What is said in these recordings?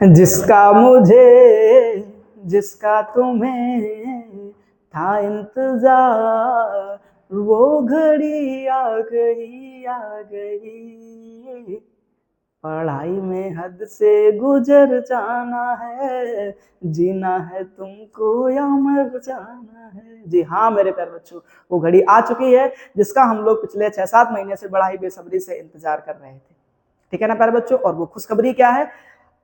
जिसका मुझे, जिसका तुम्हें था इंतजार, वो घड़ी आ गई आ गई। पढ़ाई में हद से गुजर जाना है, जीना है तुमको या मर जाना है। जी हाँ मेरे प्यारे बच्चों, वो घड़ी आ चुकी है जिसका हम लोग पिछले 6-7 महीने से बड़ा ही बेसब्री से इंतजार कर रहे थे। ठीक है ना प्यारे बच्चों। और वो खुशखबरी क्या है,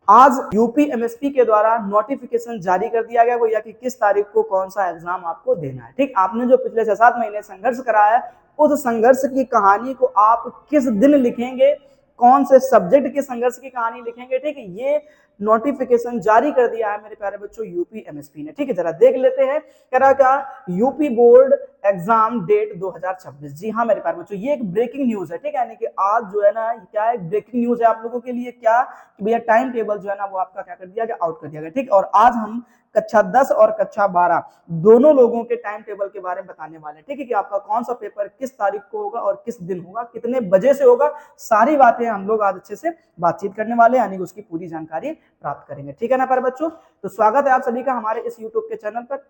आज यूपी एमएसपी के द्वारा नोटिफिकेशन जारी कर दिया गया भैया कि किस तारीख को कौन सा एग्जाम आपको देना है। ठीक, आपने जो पिछले 6-7 महीने संघर्ष कराया है, उस संघर्ष की कहानी को आप किस दिन लिखेंगे, कौन से सब्जेक्ट के संघर्ष की कहानी लिखेंगे, ठीक है, ये नोटिफिकेशन जारी कर दिया है मेरे प्यारे बच्चों यूपी एमएसपी ने। ठीक है, जरा देख लेते हैं कह रहा क्या, यूपी बोर्ड एग्जाम डेट 2026। जी हाँ मेरे प्यारे बच्चों, ये एक ब्रेकिंग न्यूज है। ठीक है, यानी कि आज जो है ना क्या एक ब्रेकिंग न्यूज है आप लोगों के लिए, क्या कि भैया टाइम टेबल जो है ना वो आपका क्या कर दिया गया, आउट कर दिया गया। ठीक, और आज हम कक्षा 10 और कक्षा 12 दोनों लोगों के टाइम टेबल के बारे में बताने वाले हैं। ठीक है, कि आपका कौन सा पेपर किस तारीख को होगा और किस दिन होगा, कितने बजे से होगा, सारी बातें हम लोग आज अच्छे से बातचीत करने वाले हैं, यानी उसकी पूरी जानकारी प्राप्त करेंगे। ठीक है ना प्यारे बच्चों, तो स्वागत है आप सभी का हमारे इस यूट्यूब के चैनल पर।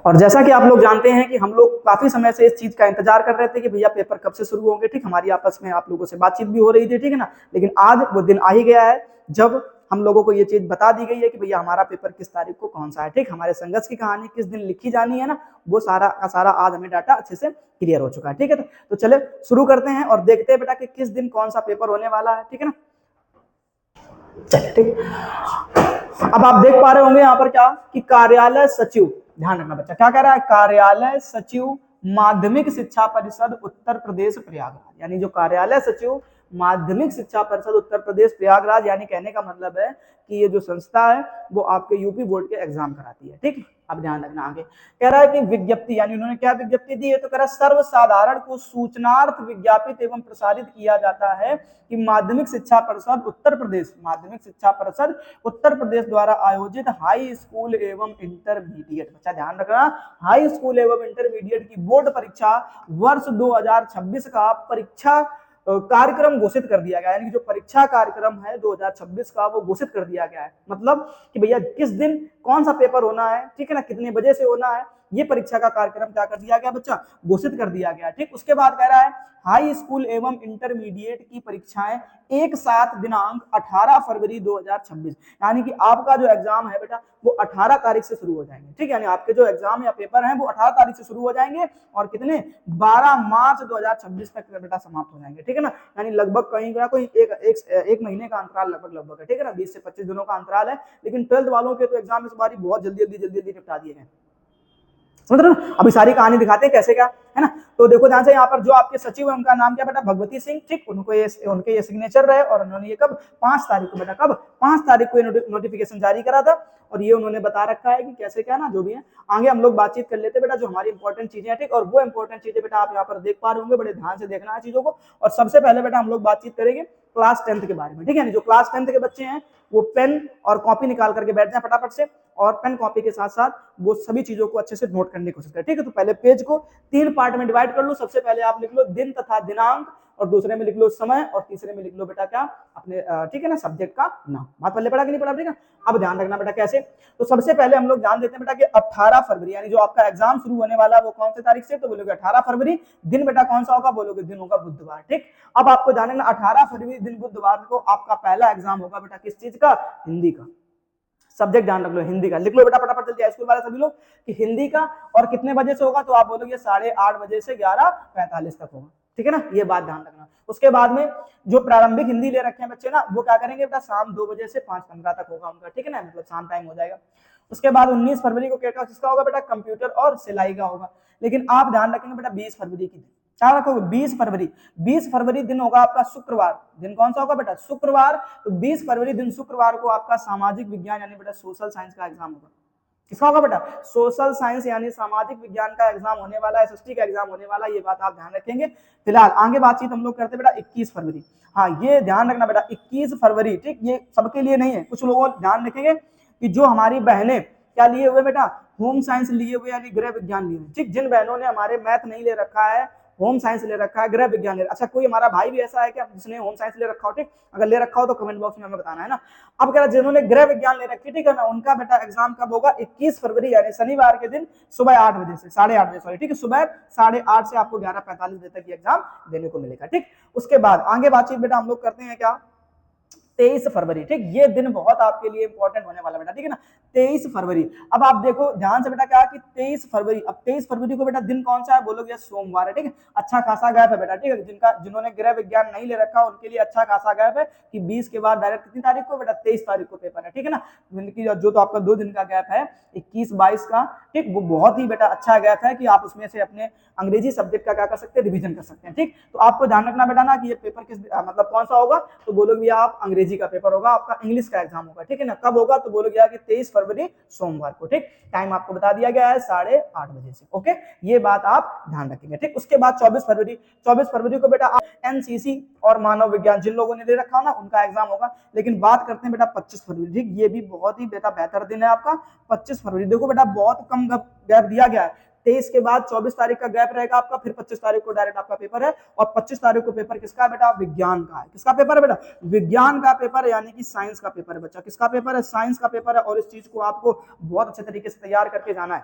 और जैसा कि आप लोग जानते हैं कि हम लोग काफी समय से इस चीज का इंतजार कर रहे थे कि भैया पेपर कब से शुरू होंगे। ठीक, हमारी आपस में आप लोगों से बातचीत भी हो रही थी, ठीक है ना, लेकिन आज वो दिन आ ही गया है जब हम लोगों को ये चीज बता दी गई है कि भैया हमारा पेपर किस तारीख को कौन सा है। ठीक, हमारे संघर्ष की कहानी किस दिन लिखी जानी है ना, वो सारा का सारा आज हमें डाटा अच्छे से क्लियर हो चुका है। ठीक है, तो चले शुरू करते हैं और देखते हैं बेटा कि किस दिन कौन सा पेपर होने वाला है। ठीक है ना, चलिए ठीक। अब आप देख पा रहे होंगे यहाँ पर क्या कि कार्यालय सचिव, ध्यान रखना बच्चा, क्या कह रहा है, कार्यालय सचिव माध्यमिक शिक्षा परिषद उत्तर प्रदेश प्रयागराज, यानी जो कार्यालय सचिव माध्यमिक शिक्षा परिषद उत्तर प्रदेश प्रयागराज, यानी कहने का मतलब है कि ये जो संस्था है वो आपके यूपी बोर्ड के एग्जाम कराती है। ठीक, अब ध्यान रखना आगे कह रहा है कि विज्ञप्ति, यानी उन्होंने क्या विज्ञप्ति दी है, तो कह रहा है सर्वसाधारण को सूचनार्थ विज्ञापित एवं प्रसारित किया जाता है कि माध्यमिक शिक्षा परिषद उत्तर प्रदेश, माध्यमिक शिक्षा परिषद उत्तर प्रदेश द्वारा आयोजित हाई स्कूल एवं इंटरमीडिएट, बच्चा ध्यान रखना, हाई स्कूल एवं इंटरमीडिएट की बोर्ड परीक्षा वर्ष 2026 का परीक्षा कार्यक्रम घोषित कर दिया गया है। यानी जो परीक्षा कार्यक्रम है 2026 का वो घोषित कर दिया गया है, मतलब कि भैया किस दिन कौन सा पेपर होना है, ठीक है ना, कितने बजे से होना है, ये परीक्षा का कार्यक्रम क्या कर दिया गया बच्चा, घोषित कर दिया गया। ठीक, उसके बाद कह रहा है हाई स्कूल एवं इंटरमीडिएट की परीक्षाएं एक साथ दिनांक 18 फरवरी 2026, यानी कि आपका जो एग्जाम है बेटा वो 18 तारीख से शुरू हो जाएंगे। ठीक, यानी आपके जो एग्जाम या पेपर हैं वो 18 तारीख से शुरू हो जाएंगे और कितने 12 मार्च 2026 तक बेटा समाप्त हो जाएंगे। ठीक है ना, यानी लगभग कहीं ना कोई एक महीने का अंतराल लगभग है। ठीक है ना, 20 से 25 दिनों का अंतराल है, लेकिन 12th वालों के तो एग्जाम इस बार बहुत जल्दी निपटा दिए गए। समझ रहे हो, अभी सारी कहानी दिखाते हैं कैसे क्या है ना। तो देखो ध्यान से, यहाँ पर जो आपके सचिव है उनका नाम क्या बेटा, भगवती सिंह। ठीक, उनके ये सिग्नेचर रहे और उन्होंने ये कब 5 तारीख को बेटा, कब 5 तारीख को नोटिफिकेशन जारी करा था और ये उन्होंने बता रखा है कि कैसे क्या ना, जो भी है आगे हम लोग बातचीत कर लेते बेटा, जो हमारी इंपॉर्टेंट चीजें हैं। ठीक, और वो इंपॉर्टेंट चीजें बेटा आप यहाँ पर देख पा रहे होंगे, बड़े ध्यान से देखना है चीजों को। और सबसे पहले बेटा हम लोग बातचीत करेंगे क्लास 10th के बारे में। ठीक है, जो क्लास 10th के बच्चे हैं वो पेन और कॉपी निकाल करके बैठ जाए फटाफट से, और पेन कॉपी के साथ साथ वो सभी चीजों को अच्छे से नोट करने की कोशिश करें। ठीक है, तो पहले पेज को 3 पार्ट में डिवाइड कर लो। सबसे पहले आप लिख लो दिन तथा दिनांक, और दूसरे में लिख लो समय, और तीसरे में लिख लो बेटा क्या अपने ठीक है ना सब्जेक्ट का नाम। बात पहले पढ़ा कि नहीं पढ़ा, ठीक है। अब ध्यान रखना बेटा कैसे, तो सबसे पहले हम लोग ध्यान देते हैं बेटा कि 18 फरवरी, यानी जो आपका एग्जाम शुरू होने वाला है वो कौन सी तारीख से, तो बोलोगे 18 फरवरी। दिन बेटा कौन सा होगा, बोलोगे दिन होगा बुधवार। ठीक, अब आपको ध्यान रखना 18 फरवरी दिन बुधवार को आपका पहला एग्जाम होगा बेटा किस चीज का, हिंदी का। सब्जेक्ट ध्यान रख लो, हिंदी का। लिख लो बेटा फटाफट जल्दी, स्कूल वाले सभी लोग, कि हिंदी का। और कितने बजे से होगा, तो आप बोलोगे 8:30 बजे से 11:45 तक होगा। ठीक है ना, ये बात ध्यान रखना। उसके बाद में जो प्रारंभिक हिंदी ले रखे हैं बच्चे ना, वो क्या करेंगे बेटा, शाम 2 बजे से 5:15 तक होगा उनका। ठीक है ना, मतलब शाम टाइम हो जाएगा। उसके बाद 19 फरवरी को क्या किसका होगा बेटा, कंप्यूटर और सिलाई का होगा। लेकिन आप ध्यान रखेंगे बेटा 20 फरवरी की, क्या रखोगे, 20 फरवरी दिन होगा आपका शुक्रवार। दिन कौन सा होगा बेटा, शुक्रवार। तो 20 फरवरी दिन शुक्रवार को आपका सामाजिक विज्ञान यानी बेटा सोशल साइंस का एग्जाम होगा। किसका होगा बेटा, सोशल साइंस यानी सामाजिक विज्ञान का एग्जाम होने वाला है, एसएसटी का एग्जाम होने वाला है, ये बात आप ध्यान रखेंगे। फिलहाल आगे बातचीत हम लोग करते बेटा 21 फरवरी। हाँ, ये ध्यान रखना बेटा 21 फरवरी। ठीक, ये सबके लिए नहीं है, कुछ लोगों ध्यान रखेंगे कि जो हमारी बहनें क्या लिए हुए बेटा, होम साइंस लिए हुए यानी गृह विज्ञान लिए हुए। ठीक, जिन बहनों ने हमारे मैथ नहीं ले रखा है होम साइंस ले रखा है, गृह विज्ञान ले रखा है। अच्छा, कोई हमारा भाई भी ऐसा है क्या जिसने होम साइंस ले रखा हो? ठीक, अगर ले रखा हो तो कमेंट बॉक्स में हमें बताना है ना। अब कह रहा जिन्होंने गृह विज्ञान ले रखी, ठीक है ना, उनका बेटा एग्जाम कब होगा? 21 फरवरी यानी शनिवार के दिन सुबह 8 बजे से 8:30 बजे, सॉरी, ठीक है, सुबह 8:30 से आपको 11:45 बजे तक एग्जाम देने को मिलेगा। ठीक, उसके बाद आगे बातचीत बेटा हम लोग करते हैं क्या? 23 फरवरी, ठीक, ये दिन बहुत आपके लिए इंपॉर्टेंट होने वाला बेटा, ठीक है ना, 23 फरवरी। अब आप देखो ध्यान से बेटा क्या कि 23 फरवरी, अब 23 फरवरी को बेटा दिन कौन सा है? बोलोगे सोमवार है, ठीक है, अच्छा खासा गैप है बेटा, ठीक है, जिन्होंने गृह विज्ञान नहीं ले रखा उनके लिए अच्छा खासा गैप है कि 20 के बाद डायरेक्ट कितनी तारीख को बेटा? 23 तारीख को पेपर है, ठीक है ना, जो तो आपका 2 दिन का गैप है 21-22 का, ठीक, वो बहुत ही बेटा अच्छा गैप है कि आप उसमें से अपने अंग्रेजी सब्जेक्ट का क्या कर सकते हैं? रिवीजन कर सकते हैं। ठीक, तो आपको ध्यान रखना बेटा ना कि ये पेपर किस मतलब कौन सा होगा, तो बोलोगे भैया आप अंग्रेजी का पेपर होगा, आपका इंग्लिश का एग्जाम होगा, ठीक है ना, कब होगा? तो बोलोगे कि 23 फरवरी सोमवार को। ठीक, टाइम आपको बता दिया गया है 8:30 बजे से। ओके, ये बात आप ध्यान रखेंगे। ठीक, उसके बाद 24 फरवरी को बेटा आप एनसीसी और मानव विज्ञान जिन लोगों ने ले रखा हो ना उनका एग्जाम होगा। लेकिन बात करते हैं बेटा 25 फरवरी। ठीक, ये भी बहुत ही बेटा बेहतर दिन है आपका 25 फरवरी। देखो बेटा बहुत कम गैप दिया गया है, 23 के बाद 24 तारीख का गैप रहेगा आपका, फिर 25 तारीख को डायरेक्ट आपका पेपर है। और 25 तारीख को पेपर किसका है बेटा? विज्ञान का है। किसका पेपर है बेटा? विज्ञान का पेपर है, यानी कि साइंस का पेपर है बच्चा। किसका पेपर है? साइंस का पेपर है। और इस चीज को आपको बहुत अच्छे तरीके से तैयार करके जाना है,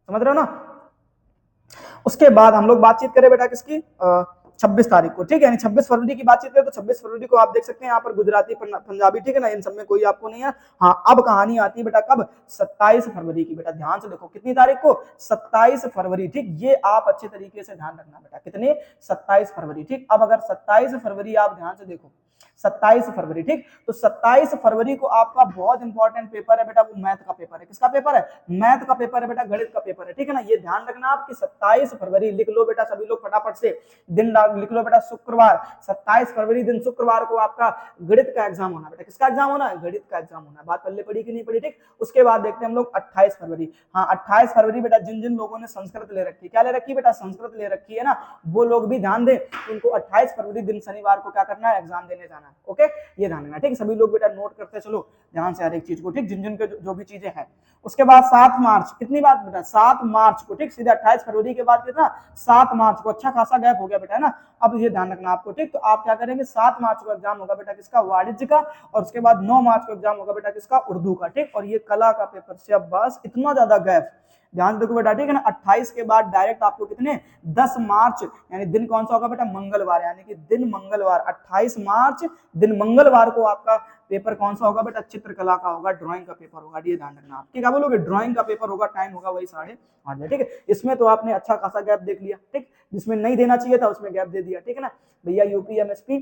समझ रहे हो ना। उसके बाद हम लोग बातचीत करें बेटा किसकी? 26 तारीख को, ठीक है, यानी 26 फरवरी की बातचीत करें तो 26 फरवरी को आप देख सकते हैं यहाँ पर गुजराती पंजाबी, ठीक है ना, इन सब में कोई आपको नहीं है। हाँ, अब कहानी आती है बेटा कब? 27 फरवरी की। बेटा ध्यान से देखो कितनी तारीख को? 27 फरवरी। ठीक, ये आप अच्छे तरीके से ध्यान रखना बेटा, कितने? 27 फरवरी। ठीक, अब अगर 27 फरवरी आप ध्यान से देखो, 27 फरवरी, ठीक, तो 27 फरवरी को आपका बहुत इंपॉर्टेंट पेपर है बेटा, वो मैथ का पेपर है। किसका पेपर है? मैथ का पेपर है बेटा, गणित का पेपर है, ठीक है ना। ये ध्यान रखना आप कि 27 फरवरी लिख लो बेटा, सभी लोग फटाफट से दिन लिख लो बेटा, शुक्रवार, 27 फरवरी दिन शुक्रवार को आपका गणित का एग्जाम होना बेटा। किसका एग्जाम होना है? गणित का एग्जाम होना है। बात पल्ले पड़ी कि नहीं पड़ी? ठीक, उसके बाद देखते हैं हम लोग 28 फरवरी। हाँ, 28 फरवरी बेटा जिन जिन लोगों ने संस्कृत ले रखी है, क्या ले रखी है बेटा? संस्कृत ले रखी है ना, वो लोग भी ध्यान दें, इनको 28 फरवरी दिन शनिवार को क्या करना है? एग्जाम देने जाना है। ओके, ये ध्यान रखना, ठीक, सभी लोग बेटा नोट करते चलो ध्यान से हर एक चीज को, ठीक, जिन जिन के जो भी चीजें हैं। उसके बाद 7 मार्च, कितनी बात बेटा? 7 मार्च को, ठीक, सीधे 28 फरवरी के बाद कितना? 7 मार्च को, अच्छा खासा गैप हो गया बेटा, है ना। अब ये ध्यान रखना आपको, ठीक, तो आप क्या करेंगे? 7 मार्च को एग्जाम होगा बेटा किसका? वाणिज्य का। और उसके बाद 9 मार्च को एग्जाम होगा बेटा किसका? उर्दू का। ठीक, और ये कला का पेपर से अब बस इतना ज्यादा गैप, ध्यान देखो बेटा, ठीक है ना। 28 के बाद डायरेक्ट आपको कितने? 10 मार्च, यानी दिन कौन सा होगा बेटा? मंगलवार, यानी कि दिन मंगलवार, 28 मार्च दिन मंगलवार को आपका पेपर कौन सा होगा बेटा? चित्रकला का होगा, ड्राइंग का पेपर होगा। ये ध्यान रखना आप, ठीक, क्या बोलोगे? ड्राइंग का पेपर होगा, टाइम होगा वही 8:30 बजे। ठीक है, इसमें तो आपने अच्छा खासा गैप देख लिया, ठीक, जिसमें नहीं देना चाहिए था उसमें गैप दे दिया, ठीक है ना भैया। यूपी एमएसपी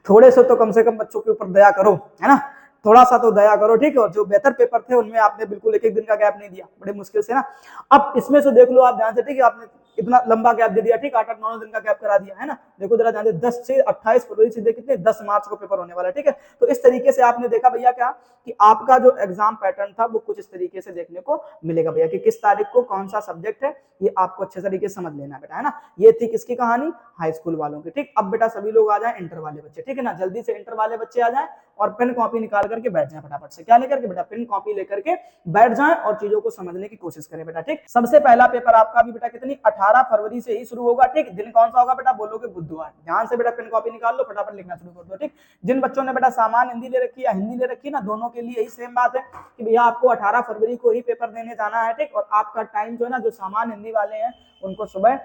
थोड़े से तो कम से कम बच्चों के ऊपर दया करो, है ना, थोड़ा सा तो दया करो, ठीक है। और जो बेहतर पेपर थे उनमें आपने बिल्कुल एक एक दिन का गैप नहीं दिया, बड़े मुश्किल से ना। अब इसमें से देख लो आप ध्यान से, ठीक है, आपने इतना लंबा गैप दे दिया, ठीक, 8-9 दिन का गैप करा दिया, है ना। देखो जरा ध्यान से, 10 से 28 फरवरी सीधे कितने? 10 मार्च को पेपर होने वाला है, ठीक है। तो इस तरीके से आपने देखा भैया क्या कि आपका जो एग्जाम पैटर्न था वो कुछ इस तरीके से देखने को मिलेगा भैया कि किस तारीख को कौन सा सब्जेक्ट है, ये आपको अच्छे तरीके से समझ लेना बेटा, है ना। ये थी किसकी कहानी? हाई स्कूल वालों की। ठीक, अब बेटा सभी लोग आ जाए इंटर वाले बच्चे, ठीक है ना, जल्दी से इंटर वाले बच्चे आ जाए और पेन कॉपी निकाल करके बैठ जाए फटाफट से। क्या लेकर के बेटा? पेन कॉपी लेकर के बैठ जाए और चीजों को समझने की कोशिश करें बेटा। ठीक, सबसे पहला पेपर आपका भी बेटा कितनी? 18 फरवरी से ही शुरू होगा। ठीक, दिन कौन सा होगा बेटा? बोलोगे बुधवार। ध्यान से बेटा पेन कॉपी निकाल लो, फटाफट लिखना शुरू कर दो। ठीक, जिन बच्चों ने बेटा सामान्य हिंदी ले रखी है, हिंदी ले रखी है ना, दोनों के लिए यही सेम बात है कि भैया आपको 18 फरवरी को ही पेपर देने जाना है। ठीक, और आपका टाइम जो है ना, जो सामान्य हिंदी वाले हैं उनको सुबह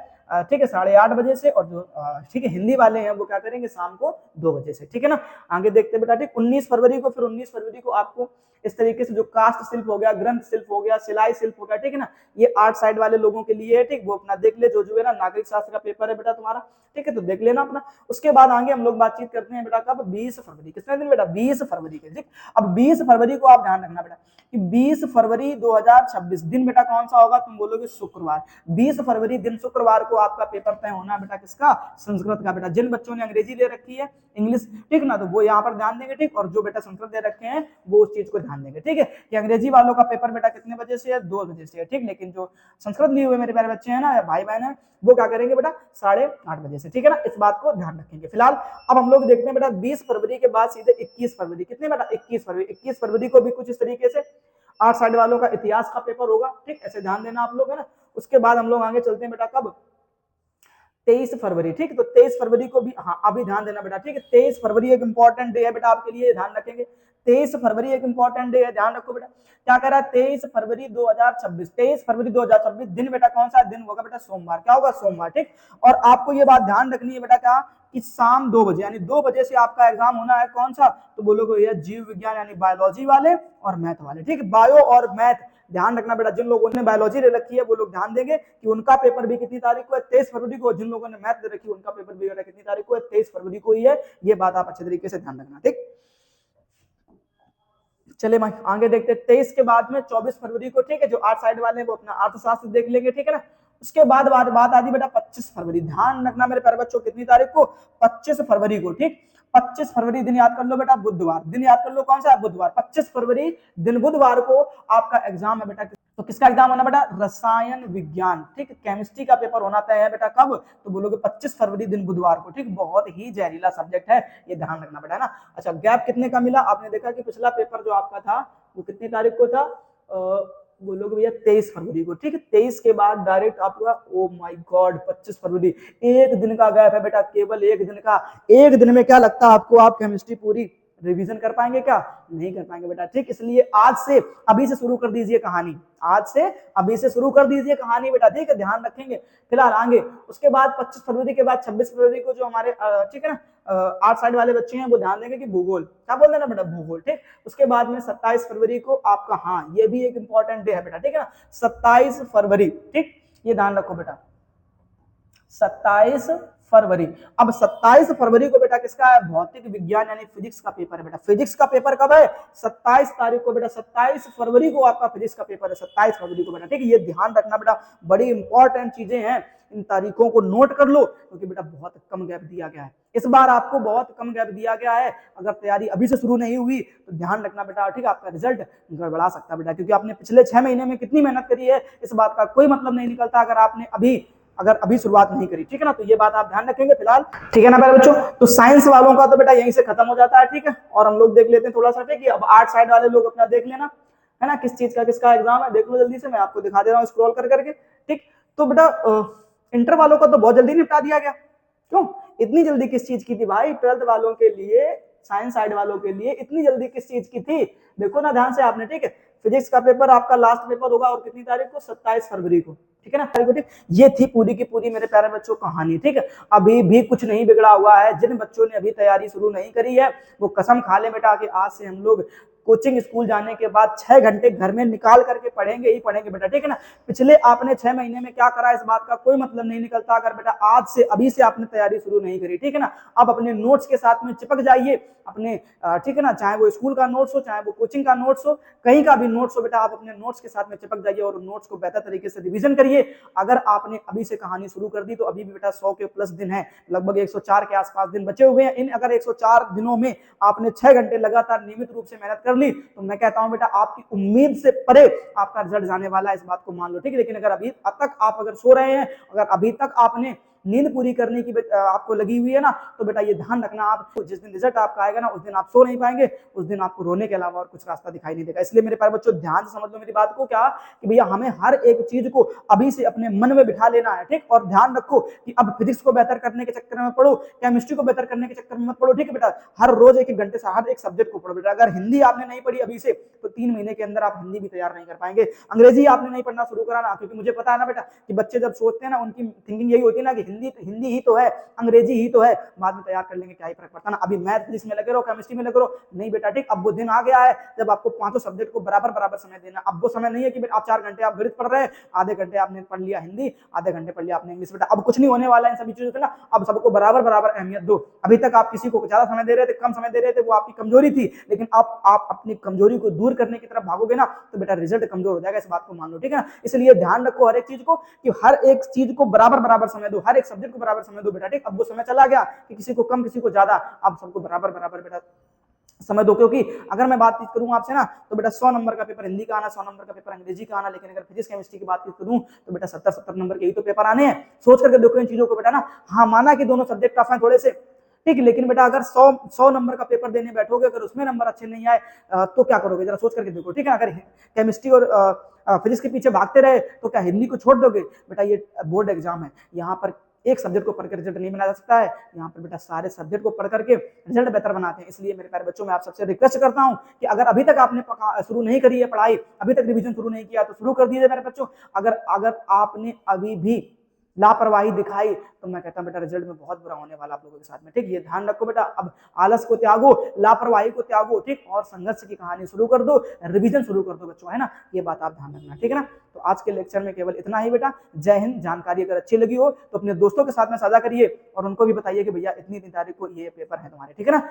ठीक है 8:30 बजे से, और जो ठीक है हिंदी वाले हैं वो क्या करेंगे? शाम को 2 बजे से, ठीक है ना। आगे देखते बेटा, ठीक, 19 फरवरी को, फिर 19 फरवरी को आपको इस तरीके से जो कास्ट शिल्प हो गया, ग्रंथ शिल्प हो गया, सिलाई शिल्प हो गया, ठीक है ना, ये आर्ट साइड वाले लोगों के लिए है। ठीक, वो अपना देख ले, जो है ना नागरिक शास्त्र का पेपर है बेटा तुम्हारा, ठीक है, तो देख लेना अपना। उसके बाद आगे हम लोग बातचीत करते हैं बेटा कब? 20 फरवरी। कितने दिन बेटा? 20 फरवरी के। ठीक, अब 20 फरवरी को आप ध्यान रखना बेटा कि 20 फरवरी 2026 दिन बेटा कौन सा होगा? तुम बोलोगे शुक्रवार। 20 फरवरी दिन शुक्रवार को आपका पेपर तय होना बेटा किसका? संस्कृत का बेटा। जिन बच्चों ने अंग्रेजी ले रखी है, इंग्लिश, ठीक ना, तो वो यहाँ पर ध्यान देंगे। ठीक, और जो बेटा संस्कृत ले रखे हैं वो उस चीज को ध्यान देंगे। ठीक है, कि अंग्रेजी वालों का पेपर बेटा कितने बजे से है? 2 बजे से है। ठीक, लेकिन जो संस्कृत लिए हुए मेरे प्यारे बच्चे हैं ना, या भाई बहन है, वो क्या करेंगे बेटा? 8:30 बजे से, ठीक है ना, इस बात को ध्यान रखेंगे। फिलहाल अब हम लोग देखते हैं बेटा 20 फरवरी के बाद सीधे 21 फरवरी। कितने बेटा? 21 फरवरी। 21 फरवरी को भी कुछ इस तरीके से 8 साइड वालों का इतिहास का पेपर होगा। ठीक, ऐसे ध्यान देना आप लोग, है ना। उसके बाद हम लोग आगे चलते हैं बेटा कब? 23 फरवरी, ठीक है। तो 23 फरवरी को भी, हाँ अभी ध्यान देना बेटा, ठीक है। 23 फरवरी एक इंपॉर्टेंट डे है बेटा आपके लिए, ध्यान रखेंगे। 23 फरवरी एक इंपॉर्टेंट डे है, ध्यान रखो बेटा। क्या कह रहा है? 23 फरवरी 2026, 23 फरवरी 2026 दिन बेटा कौन सा दिन होगा बेटा? सोमवार। क्या होगा? सोमवार, ठीक। और आपको ये बात ध्यान रखनी है बेटा, क्या कि शाम 2 बजे, यानी 2 बजे से आपका एग्जाम होना है। कौन सा? तो बोलोगे भैया जीव विज्ञान यानी बायोलॉजी वाले और मैथ वाले, ठीक है। बायो और मैथ ध्यान रखना बेटा। जिन लोगों ने बायोलॉजी ले रखी है वो लोग ध्यान देंगे कि उनका पेपर भी कितनी तारीख को है? 23 फरवरी को। जिन लोगों ने मैथ ले रखी है उनका पेपर भी कितनी तारीख को है? 23 फरवरी को ही है। ये बात आप अच्छे तरीके से ध्यान रखना, ठीक। चले भाई आगे देखते हैं। 23 के बाद में 24 फरवरी को, ठीक है। जो आर्ट साइड वाले हैं वो अपना अर्थशास्त्र देख लेंगे, ठीक है ना। उसके बाद बात आती बेटा 25 फरवरी। ध्यान रखना मेरे प्यारे बच्चों, कितनी तारीख को? 25 फरवरी को, ठीक। 25 फरवरी दिन याद कर लो बेटा, बुधवार। दिन याद कर लो कौन सा है? बुधवार। 25 फरवरी दिन बुधवार को आपका एग्जाम है बेटा। तो किसका एग्जाम होना बेटा? रसायन विज्ञान, ठीक। केमिस्ट्री का पेपर होना तय है बेटा। कब? तो बोलोगे 25 फरवरी दिन बुधवार को, ठीक। बहुत ही जहरीला सब्जेक्ट है, ये ध्यान रखना बेटा, ना। अच्छा, गैप कितने का मिला? आपने देखा कि पिछला पेपर जो आपका था वो कितनी तारीख को था? बोलोगे भैया 23 फरवरी को, ठीक है। 23 के बाद डायरेक्ट आपका, ओ माय गॉड, 25 फरवरी। एक दिन का गैप है बेटा, केवल एक दिन का। एक दिन में क्या लगता है आपको, आप केमिस्ट्री पूरी रिवीजन कर पाएंगे? क्या नहीं कर पाएंगे बेटा, ठीक। इसलिए आज से अभी से शुरू कर दीजिए कहानी, आज से अभी से शुरू कर दीजिए कहानी बेटा, ठीक है। ध्यान रखेंगे फिलहाल आगे। उसके बाद 25 फरवरी के बाद 26 फरवरी को जो हमारे, ठीक है ना, आर्ट साइड वाले बच्चे हैं वो ध्यान देंगे कि भूगोल। क्या बोल देना बेटा? भूगोल, ठीक। उसके बाद में 27 फरवरी को आपका, हाँ ये भी एक इंपॉर्टेंट डे है बेटा, ठीक है ना। 27 फरवरी, ठीक। ये ध्यान रखो बेटा, 27 फरवरी। अब 27 फरवरी को बेटा किसका है? भौतिक विज्ञान यानी फिजिक्स का पेपर है बेटा। फिजिक्स का पेपर कब है? 27 तारीख को बेटा। 27 फरवरी को आपका फिजिक्स का पेपर है, 27 फरवरी को बेटा, ठीक है। ये ध्यान रखना बेटा, बड़ी इंपॉर्टेंट चीजें हैं। इन तारीखों को नोट कर लो, क्योंकि बेटा बहुत कम गैप दिया गया है इस बार, आपको बहुत कम गैप दिया गया है। अगर तैयारी अभी से शुरू नहीं हुई तो ध्यान रखना बेटा, ठीक है। आपका रिजल्ट गड़बड़ा सकता है बेटा, क्योंकि आपने पिछले 6 महीने में कितनी मेहनत करी है, इस बात का कोई मतलब नहीं निकलता अगर आपने अभी शुरुआत नहीं करी, ठीक है ना। तो ये बात आप ध्यान रखेंगे फिलहाल, ठीक है ना प्यारे बच्चों। तो साइंस वालों का तो बेटा यहीं से खत्म हो जाता है, ठीक है। और हम लोग देख लेते हैं थोड़ा सा, ठीक है। अब आर्ट साइड वाले लोग अपना देख लेना, है ना, किस चीज का किसका एग्जाम है, देख लो जल्दी से। मैं आपको दिखा दे रहा हूँ स्क्रॉल कर करके, ठीक। तो बेटा इंटर वालों का तो बहुत जल्दी निपटा दिया गया। क्यों इतनी जल्दी किस चीज की थी भाई? 12th वालों के लिए, साइंस साइड वालों के लिए इतनी जल्दी किस चीज की थी? देखो ना ध्यान से आपने, ठीक है। फिजिक्स का पेपर आपका लास्ट पेपर होगा, और कितनी तारीख को? 27 फरवरी को, ठीक है ना, तारीख को, ठीक। ये थी पूरी की पूरी मेरे प्यारे बच्चों कहानी, ठीक है। अभी भी कुछ नहीं बिगड़ा हुआ है। जिन बच्चों ने अभी तैयारी शुरू नहीं करी है वो कसम खा ले बेटा कि आज से हम लोग कोचिंग स्कूल जाने के बाद 6 घंटे घर में निकाल करके पढ़ेंगे ही पढ़ेंगे बेटा, ठीक है ना। पिछले आपने 6 महीने में क्या करा, इस बात का कोई मतलब नहीं निकलता अगर बेटा आज से अभी से आपने तैयारी शुरू नहीं करी, ठीक है ना। अब अपने नोट्स के साथ में चिपक जाइए अपने, ठीक है ना, चाहे वो स्कूल का नोट्स हो, चाहे वो कोचिंग का नोट्स हो, कहीं का भी नोट्स हो बेटा, आप अपने नोट्स के साथ में चिपक जाइए और नोट्स को बेहतर तरीके से रिवीजन करिए। अगर आपने अभी से कहानी शुरू कर दी तो अभी भी बेटा 100 के प्लस दिन है, लगभग 104 के आसपास दिन बचे हुए हैं। इन अगर 104 दिनों में आपने 6 घंटे लगातार नियमित रूप से मेहनत कर ली तो मैं कहता हूं बेटा आपकी उम्मीद से परे आपका रिजल्ट जाने वाला है, इस बात को मान लो, ठीक है। लेकिन अगर अभी तक आप अगर सो रहे हैं, अगर अभी तक आपने नींद पूरी करने की आपको लगी हुई है ना, तो बेटा ये ध्यान रखना, आप जिस दिन रिजल्ट आपका आएगा ना उस दिन आप सो नहीं पाएंगे, उस दिन आपको रोने के अलावा और कुछ रास्ता दिखाई नहीं देगा। इसलिए मेरे प्यारे बच्चों ध्यान से समझ लो मेरी बात को, क्या कि भैया हमें हर एक चीज को अभी से अपने मन में बिठा लेना है, ठीक। और ध्यान रखो कि अब फिजिक्स को बेहतर करने के चक्कर में पढ़ो, केमिस्ट्री को बेहतर करने के चक्कर में मत पढ़ो, ठीक है बेटा। हर रोज एक घंटे से हर एक सब्जेक्ट को पढ़ो बेटा। अगर हिंदी आपने नहीं पढ़ी अभी से तो 3 महीने के अंदर आप हिंदी भी तैयार नहीं कर पाएंगे। अंग्रेजी आपने नहीं पढ़ना शुरू करा ना, क्योंकि मुझे पता है ना बेटा कि बच्चे जब सोचते हैं ना उनकी थिंकिंग यही होती है ना कि हिंदी ही तो है, अंग्रेजी ही तो है, बाद में तैयार कर लेंगे, क्या ही फर्क पड़ता है ना। अभी मैथ फिजिक्स में लगे रहो, केमिस्ट्री में लगे रहो, नहीं बेटा, ठीक। अब वो दिन आ गया है जब आपको पांचों सब्जेक्ट को बराबर बराबर समय देना। अब वो समय नहीं है कि आप 4 घंटे आप गणित पढ़ रहे हैं, आधे घंटे आपने पढ़ लिया हिंदी, आधे घंटे पढ़ लिया आपने इंग्लिश, बेटा अब कुछ नहीं होने वाला है इन सभी चीजों से ना। अब सबको बराबर बराबर अहमियत दो। अभी तक आप किसी को ज्यादा समय दे रहे थे, कम समय दे रहे थे, वो आपकी कमजोरी थी, लेकिन अब आप अपनी कमजोरी को दूर करने की तरफ भागोगे ना तो बेटा रिजल्ट कमजोर हो जाएगा, इस बात को मान लो, ठीक है ना। इसलिए ध्यान रखो हर एक चीज को कि हर एक चीज को बराबर बराबर समय दो, हर एक सब्जेक्ट को बराबर समय दो बेटा, ठीक। अब वो समय चला गया कि किसी को कम किसी को ज्यादा, अब सबको बराबर बराबर बेटा समय दो। क्योंकि अगर मैं बात करूं आपसे ना तो बेटा 100 नंबर का पेपर हिंदी का आना, 100 नंबर का पेपर अंग्रेजी का आना, लेकिन अगर फिजिक्स केमिस्ट्री की बात करूं तो बेटा 70-70 नंबर के ही तो पेपर आने हैं। सोच करके देखो इन चीजों को बेटा ना। हाँ माना कि दोनों सब्जेक्ट टफ हैं थोड़े से, ठीक है, लेकिन बेटा अगर 100 नंबर का पेपर देने बैठोगे, अगर उसमें नंबर अच्छे नहीं आए तो क्या करोगे, जरा सोच करके देखो, ठीक है। अगर केमिस्ट्री और फिजिक्स के पीछे भागते रहे तो क्या हिंदी को छोड़ दोगे? बेटा ये बोर्ड एग्जाम है, यहाँ पर एक सब्जेक्ट को पढ़ के रिजल्ट नहीं बनाया जा सकता है, यहाँ पर बेटा सारे सब्जेक्ट को पढ़ करके रिजल्ट बेहतर बनाते हैं। इसलिए मेरे प्यारे बच्चों, मैं आप सबसे रिक्वेस्ट करता हूँ कि अगर अभी तक आपने शुरू नहीं करी है पढ़ाई, अभी तक रिवीजन शुरू नहीं किया, तो शुरू कर दीजिए मेरे बच्चों। अगर आपने अभी भी लापरवाही दिखाई तो मैं कहता हूं बेटा रिजल्ट में बहुत बुरा होने वाला आप लोगों के साथ में, ठीक। ये ध्यान रखो बेटा, अब आलस को त्यागो, लापरवाही को त्यागो, ठीक, और संघर्ष की कहानी शुरू कर दो, रिवीजन शुरू कर दो बच्चों, है ना। ये बात आप ध्यान रखना, ठीक है ना। तो आज के लेक्चर में केवल इतना ही बेटा। जय हिंद। जानकारी अगर अच्छी लगी हो तो अपने दोस्तों के साथ में साझा करिए और उनको भी बताइए कि भैया इतनी तारीख को ये पेपर है तुम्हारे, ठीक है ना।